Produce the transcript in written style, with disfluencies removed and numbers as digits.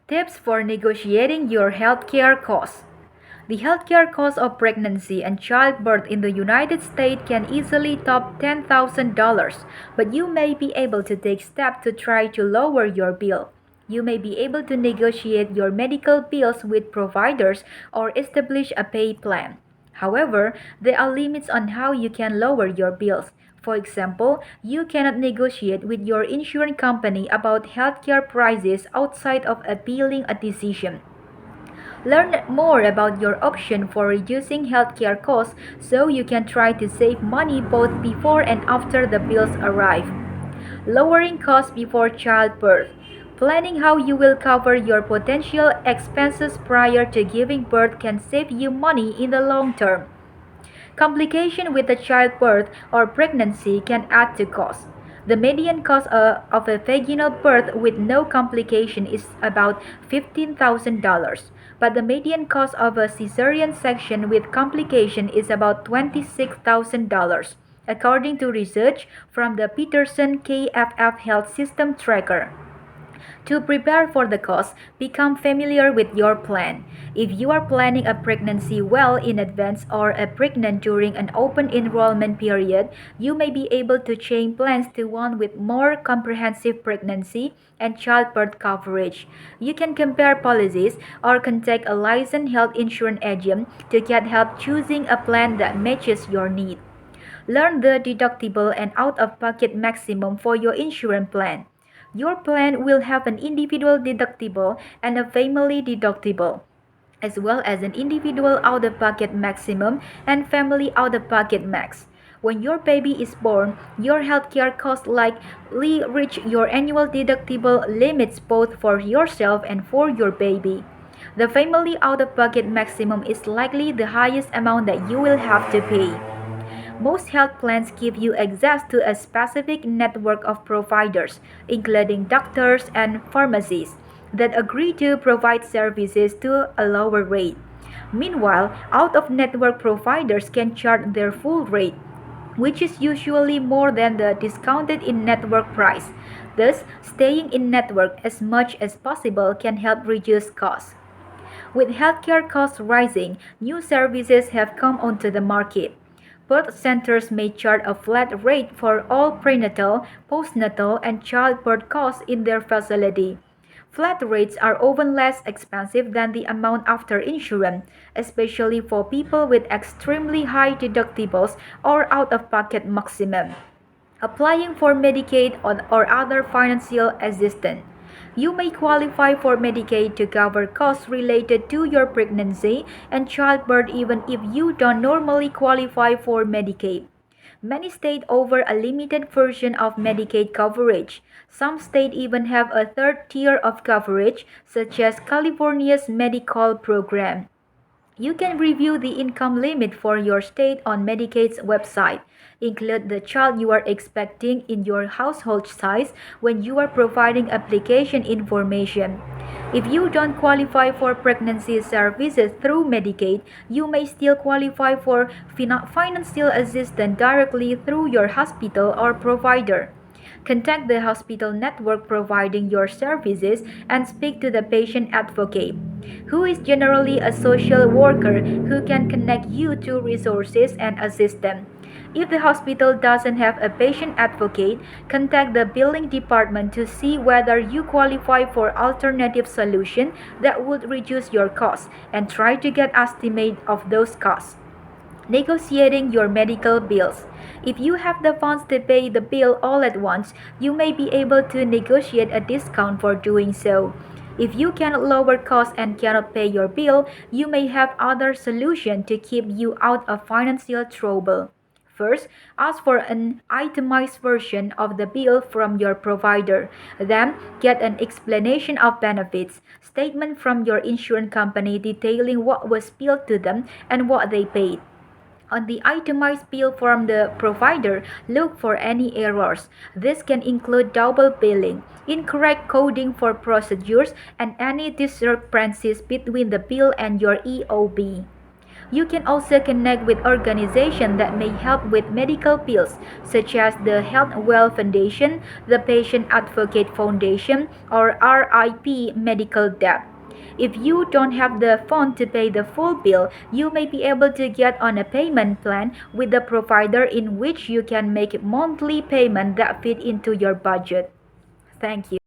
Tips for negotiating your healthcare costs. The healthcare cost of pregnancy and childbirth in the United States can easily top $10,000, but you may be able to take steps to try to lower your bill. You may be able to negotiate your medical bills with providers or establish a pay plan. However, there are limits on how you can lower your bills. For example, you cannot negotiate with your insurance company about healthcare prices outside of appealing a decision. Learn more about your option for reducing healthcare costs so you can try to save money both before and after the bills arrive. Lowering costs before childbirth. Planning how you will cover your potential expenses prior to giving birth can save you money in the long term. Complication with a childbirth or pregnancy can add to cost. The median cost of a vaginal birth with no complication is about $15,000, but the median cost of a cesarean section with complication is about $26,000, according to research from the Peterson KFF Health System Tracker. To prepare for the cost, become familiar with your plan. If you are planning a pregnancy well in advance or are pregnant during an open enrollment period, you may be able to change plans to one with more comprehensive pregnancy and childbirth coverage. You can compare policies or contact a licensed health insurance agent to get help choosing a plan that matches your need. Learn the deductible and out-of-pocket maximum for your insurance plan. Your plan will have an individual deductible and a family deductible, as well as an individual out-of-pocket maximum and family out-of-pocket max. When your baby is born, your healthcare costs likely reach your annual deductible limits both for yourself and for your baby. The family out-of-pocket maximum is likely the highest amount that you will have to pay. Most health plans give you access to a specific network of providers, including doctors and pharmacies, that agree to provide services to a lower rate. Meanwhile, out-of-network providers can charge their full rate, which is usually more than the discounted in-network price. Thus, staying in-network as much as possible can help reduce costs. With healthcare costs rising, new services have come onto the market. Birth centers may charge a flat rate for all prenatal, postnatal, and childbirth costs in their facility. Flat rates are often less expensive than the amount after insurance, especially for people with extremely high deductibles or out-of-pocket maximum. Applying for Medicaid or other financial assistance. You may qualify for Medicaid to cover costs related to your pregnancy and childbirth even if you don't normally qualify for Medicaid. Many states offer a limited version of Medicaid coverage. Some states even have a third tier of coverage, such as California's Medi-Cal program. You can review the income limit for your state on Medicaid's website. Include the child you are expecting in your household size when you are providing application information. If you don't qualify for pregnancy services through Medicaid, you may still qualify for financial assistance directly through your hospital or provider. Contact the hospital network providing your services and speak to the patient advocate, who is generally a social worker who can connect you to resources and assistance. If the hospital doesn't have a patient advocate, contact the billing department to see whether you qualify for alternative solution that would reduce your costs and try to get estimate of those costs. Negotiating your medical bills. If you have the funds to pay the bill all at once, you may be able to negotiate a discount for doing so. If you cannot lower costs and cannot pay your bill, you may have other solutions to keep you out of financial trouble. First, ask for an itemized version of the bill from your provider. Then, get an explanation of benefits, statement from your insurance company detailing what was billed to them and what they paid. On the itemized bill from the provider, look for any errors. This can include double billing, incorrect coding for procedures, and any discrepancies between the bill and your EOB. You can also connect with organizations that may help with medical bills, such as the Health Well Foundation, the Patient Advocate Foundation, or RIP Medical Debt. If you don't have the funds to pay the full bill, you may be able to get on a payment plan with a provider in which you can make monthly payments that fit into your budget. Thank you.